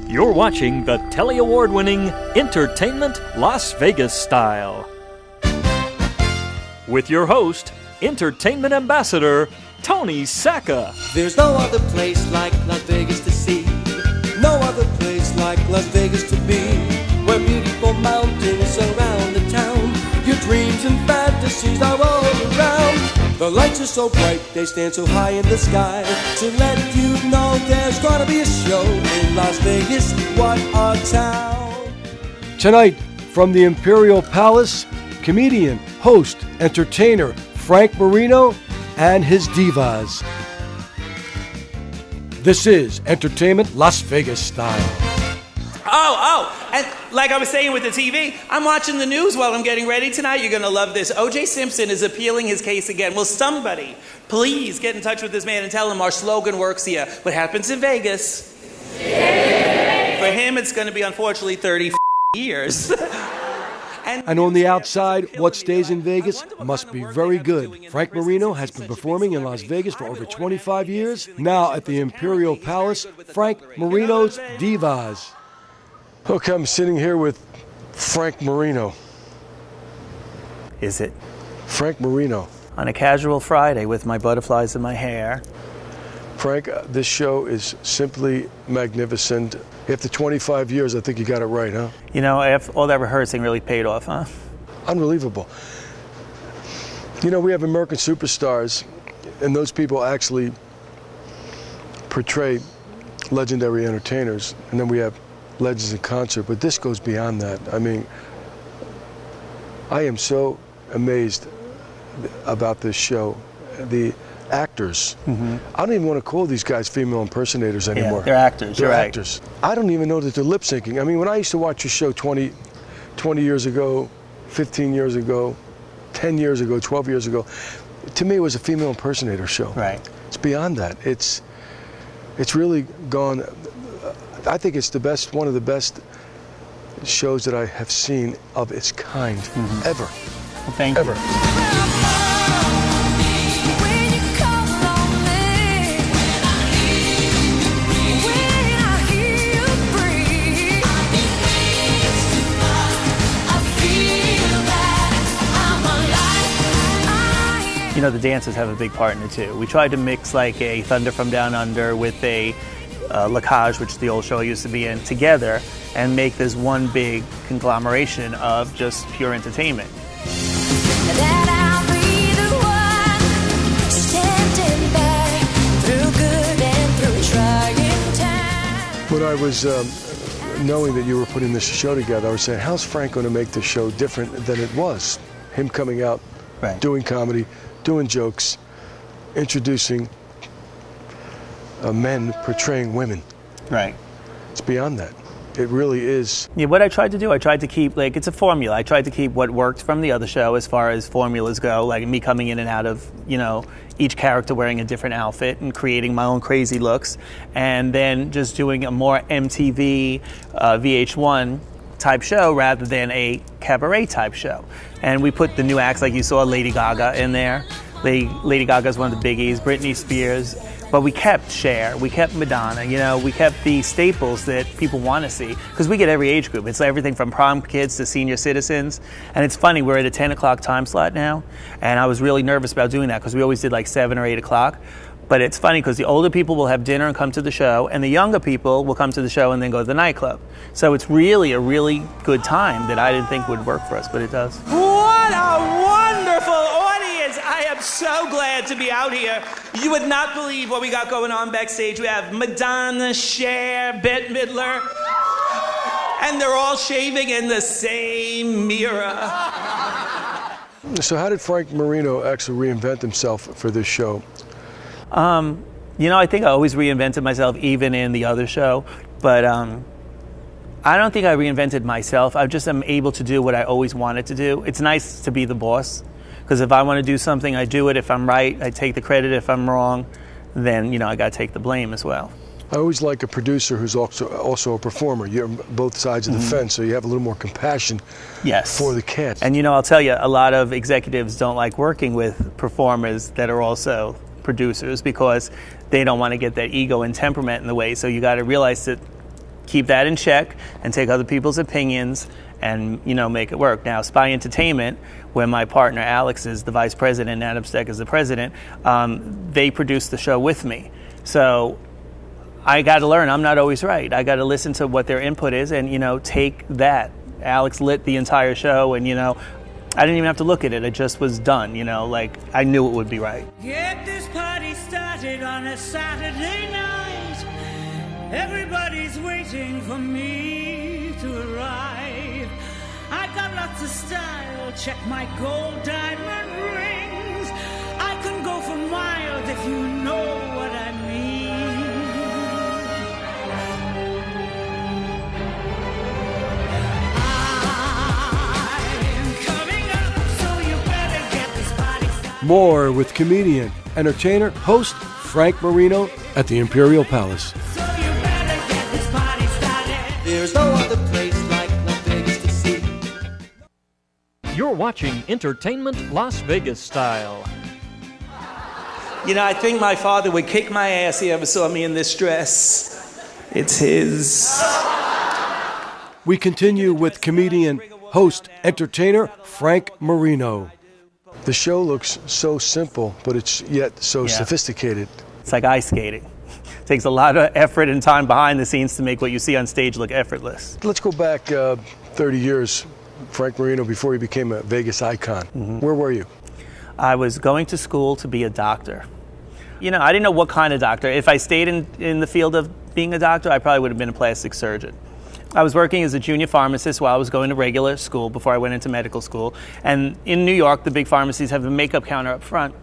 You're watching the Telly Award-winning Entertainment Las Vegas Style. With your host, Entertainment Ambassador, Tony Sacca. There's no other place like Las Vegas to see. No other place like Las Vegas to be. Where beautiful mountains surround the town. Your dreams and fantasies are all around. The lights are so bright, they stand so high in the sky. To let you know there's gonna be a show in Las Vegas. What a town. Tonight, from the Imperial Palace, comedian, host, entertainer Frank Marino and his Divas. This is Entertainment Las Vegas Style. And like I was saying with the TV, I'm watching the news while I'm getting ready tonight. You're going to love this. O.J. Simpson is appealing his case again. Will somebody please get in touch with this man and tell him our slogan works here? What happens in Vegas? Yeah. For him, it's going to be, unfortunately, 30 years. And on the outside, what stays in Vegas must be very good. Frank Marino has been performing in Las Vegas for over 25 years. Now at the Imperial Palace, Frank Marino's Divas. Okay, I'm sitting here with Frank Marino. Is it? Frank Marino. On a casual Friday with my butterflies in my hair. Frank, this show is simply magnificent. After 25 years, I think you got it right, huh? You know, all that rehearsing really paid off, huh? Unbelievable. You know, we have American superstars, and those people actually portray legendary entertainers, and then we have legends in concert, but this goes beyond that. I mean, I am so amazed about this show. The actors. Mm-hmm. I don't even want to call these guys female impersonators anymore. Yeah, they're actors. They're You're actors. Right. I don't even know that they're lip syncing. I mean, when I used to watch your show 20 years ago, 15 years ago, 10 years ago, 12 years ago, to me it was a female impersonator show. Right. It's beyond that. It's really gone. I think it's the best, one of the best shows that I have seen of its kind ever. Well, thank ever. you. You know, the dancers have a big part in it too. We tried to mix like a Thunder from Down Under with a La Cage, which the old show I used to be in, together and make this one big conglomeration of just pure entertainment. When I was knowing that you were putting this show together, I was saying, how's Frank going to make this show different than it was? Him coming out, right, doing comedy, doing jokes, introducing men portraying women. Right. It's beyond that. It really is. Yeah, what I tried to do, I tried to keep, like, it's a formula. I tried to keep what worked from the other show as far as formulas go, like me coming in and out of, you know, each character wearing a different outfit and creating my own crazy looks, and then just doing a more MTV, VH1 type show rather than a cabaret type show. And we put the new acts, like you saw Lady Gaga in there. Lady Gaga is one of the biggies, Britney Spears. But we kept Cher, we kept Madonna, you know, we kept the staples that people want to see. Because we get every age group. It's everything from prom kids to senior citizens. And it's funny, we're at a 10 o'clock time slot now. And I was really nervous about doing that because we always did like 7 or 8 o'clock. But it's funny because the older people will have dinner and come to the show, and the younger people will come to the show and then go to the nightclub. So it's really a really good time that I didn't think would work for us, but it does. What a wonderful audience! I am so glad to be out here. You would not believe what we got going on backstage. We have Madonna, Cher, Bette Midler, and they're all shaving in the same mirror. So how did Frank Marino actually reinvent himself for this show? You know, I think I always reinvented myself, even in the other show, but I don't think I reinvented myself. I just am able to do what I always wanted to do. It's nice to be the boss, because if I want to do something, I do it. If I'm right, I take the credit. If I'm wrong, then, you know, I got to take the blame as well. I always like a producer who's also a performer. You're on both sides of the fence, so you have a little more compassion for the cats. And, you know, I'll tell you, a lot of executives don't like working with performers that are also producers because they don't want to get that ego and temperament in the way. So you got to realize that keep that in check and take other people's opinions and, you know, make it work. Now, Spy Entertainment, where my partner Alex is the vice president and Adam Steck is the president, they produce the show with me. So I got to learn. I'm not always right. I got to listen to what their input is and, you know, take that. Alex lit the entire show and, you know, I didn't even have to look at it. It just was done, you know, like I knew it would be right. Get this party started on a Saturday night. Everybody's waiting for me to arrive. I got lots of style. Check my gold diamond rings. I can go for miles if you know what I mean. More with comedian, entertainer, host Frank Marino at the Imperial Palace. There's no other place like Las Vegas to see. You're watching Entertainment Las Vegas Style. You know, I think my father would kick my ass if he ever saw me in this dress. It's his. We continue with comedian, host, entertainer Frank Marino. The show looks so simple, but it's yet so sophisticated. It's like ice skating. It takes a lot of effort and time behind the scenes to make what you see on stage look effortless. Let's go back 30 years, Frank Marino, before he became a Vegas icon. Where were you? I was going to school to be a doctor. You know, I didn't know what kind of doctor. If I stayed in the field of being a doctor, I probably would have been a plastic surgeon. I was working as a junior pharmacist while I was going to regular school before I went into medical school. And in New York, the big pharmacies have a makeup counter up front.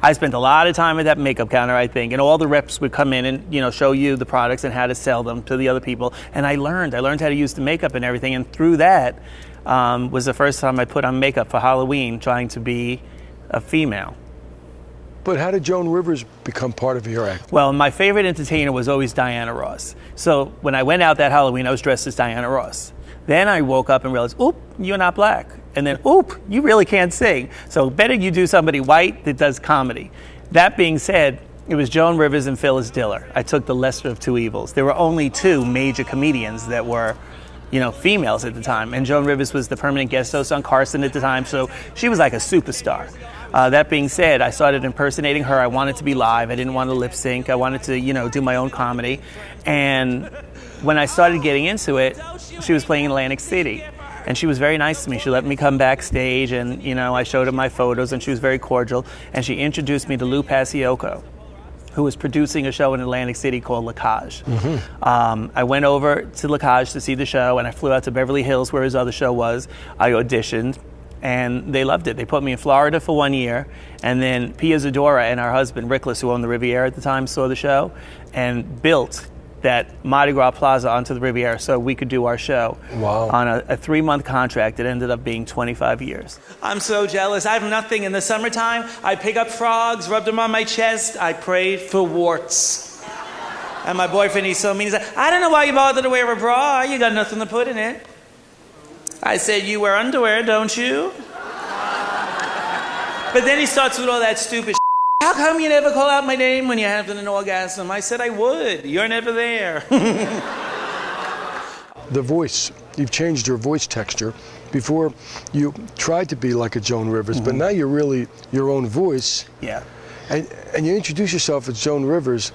I spent a lot of time at that makeup counter, I think, and all the reps would come in and, you know, show you the products and how to sell them to the other people. And I learned how to use the makeup and everything. And through that was the first time I put on makeup for Halloween, trying to be a female. But how did Joan Rivers become part of your act? Well, my favorite entertainer was always Diana Ross. So when I went out that Halloween, I was dressed as Diana Ross. Then I woke up and realized, oop, you're not black. And then, oop, you really can't sing. So better you do somebody white that does comedy. That being said, it was Joan Rivers and Phyllis Diller. I took the lesser of two evils. There were only two major comedians that were, you know, females at the time. And Joan Rivers was the permanent guest host on Carson at the time, so she was like a superstar. That being said, I started impersonating her. I wanted to be live. I didn't want to lip sync. I wanted to, you know, do my own comedy. And when I started getting into it, she was playing in Atlantic City. And she was very nice to me. She let me come backstage and, you know, I showed her my photos and she was very cordial. And she introduced me to Lou Paciocco, who was producing a show in Atlantic City called La Cage. I went over to La Cage to see the show and I flew out to Beverly Hills where his other show was. I auditioned. And they loved it. They put me in Florida for 1 year, and then Pia Zadora and our husband, Rickless, who owned the Riviera at the time, saw the show and built that Mardi Gras Plaza onto the Riviera so we could do our show. Wow. On a 3-month contract that ended up being 25 years. I'm so jealous. I have nothing. In the summertime, I pick up frogs, rub them on my chest. I prayed for warts. And my boyfriend, he's so mean. He's like, I don't know why you bother to wear a bra. You got nothing to put in it. I said, you wear underwear, don't you? But then he starts with all that stupid shit. How come you never call out my name when you're having an orgasm? I said I would. You're never there. The voice. You've changed your voice texture. Before, you tried to be like a Joan Rivers, but now you're really your own voice. Yeah. And you introduce yourself as Joan Rivers,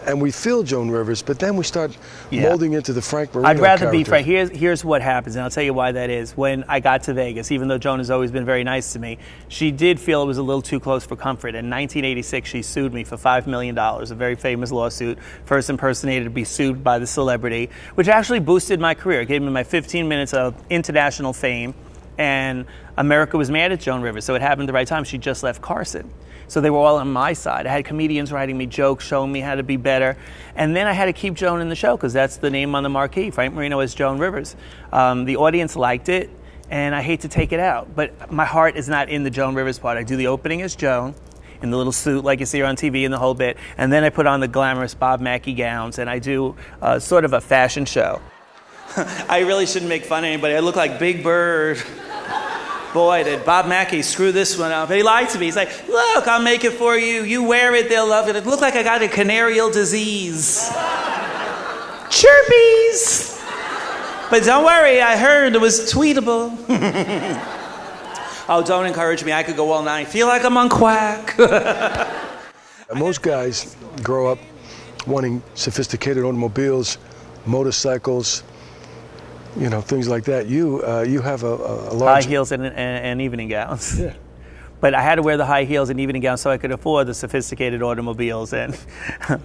and we feel Joan Rivers, but then we start molding into the Frank Marino I'd rather character. be Frank. Here's what happens, and I'll tell you why that is. When I got to Vegas, even though Joan has always been very nice to me, she did feel it was a little too close for comfort. In 1986, she sued me for $5 million, a very famous lawsuit, first impersonator to be sued by the celebrity, which actually boosted my career. It gave me my 15 minutes of international fame, and America was mad at Joan Rivers, so it happened at the right time. She just left Carson. So they were all on my side. I had comedians writing me jokes, showing me how to be better. And then I had to keep Joan in the show because that's the name on the marquee, Frank Marino as Joan Rivers. The audience liked it, and I hate to take it out. But my heart is not in the Joan Rivers part. I do the opening as Joan, in the little suit like you see her on TV and the whole bit. And then I put on the glamorous Bob Mackie gowns, and I do sort of a fashion show. I really shouldn't make fun of anybody. I look like Big Bird. Boy, did Bob Mackie screw this one up. He lied to me. He's like, look, I'll make it for you. You wear it, they'll love it. It looked like I got a canarial disease. Chirpies! But don't worry, I heard it was tweetable. Oh, don't encourage me. I could go all night. Feel like I'm on Quack. Most guys grow up wanting sophisticated automobiles, motorcycles, you know, things like that. You have a large... High heels and evening gowns. Yeah. But I had to wear the high heels and evening gowns so I could afford the sophisticated automobiles and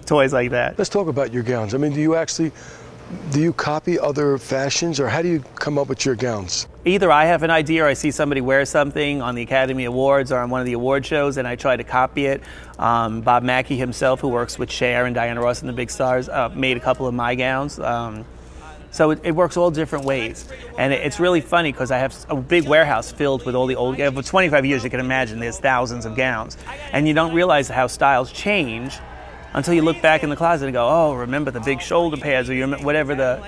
toys like that. Let's talk about your gowns. I mean, do you copy other fashions, or how do you come up with your gowns? Either I have an idea or I see somebody wear something on the Academy Awards or on one of the award shows and I try to copy it. Bob Mackie himself, who works with Cher and Diana Ross and the big stars, made a couple of my gowns. So it works all different ways. And it's really funny because I have a big warehouse filled with all the old, for 25 years you can imagine there's thousands of gowns. And you don't realize how styles change until you look back in the closet and go, oh, remember the big shoulder pads or whatever the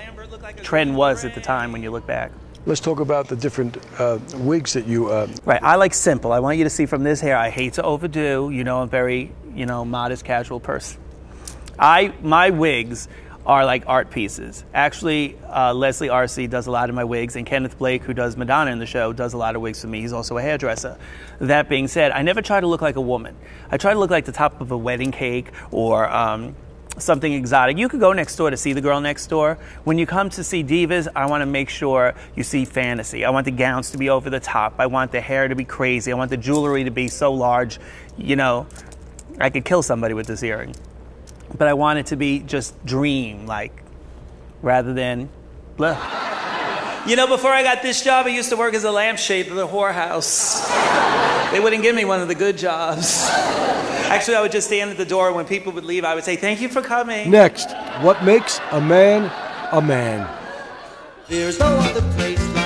trend was at the time when you look back. Let's talk about the different wigs that you... Right, I like simple. I want you to see from this hair, I hate to overdo. You know, I'm very, modest, casual person. My wigs are like art pieces. Actually, Leslie R.C. does a lot of my wigs, and Kenneth Blake, who does Madonna in the show, does a lot of wigs for me. He's also a hairdresser. That being said, I never try to look like a woman. I try to look like the top of a wedding cake or something exotic. You could go next door to see the girl next door. When you come to see Divas, I want to make sure you see fantasy. I want the gowns to be over the top. I want the hair to be crazy. I want the jewelry to be so large, I could kill somebody with this earring. But I want it to be just dream-like, rather than blah. Before I got this job, I used to work as a lampshade at a whorehouse. They wouldn't give me one of the good jobs. Actually, I would just stand at the door, and when people would leave, I would say, thank you for coming. Next, what makes a man a man? There's no other place like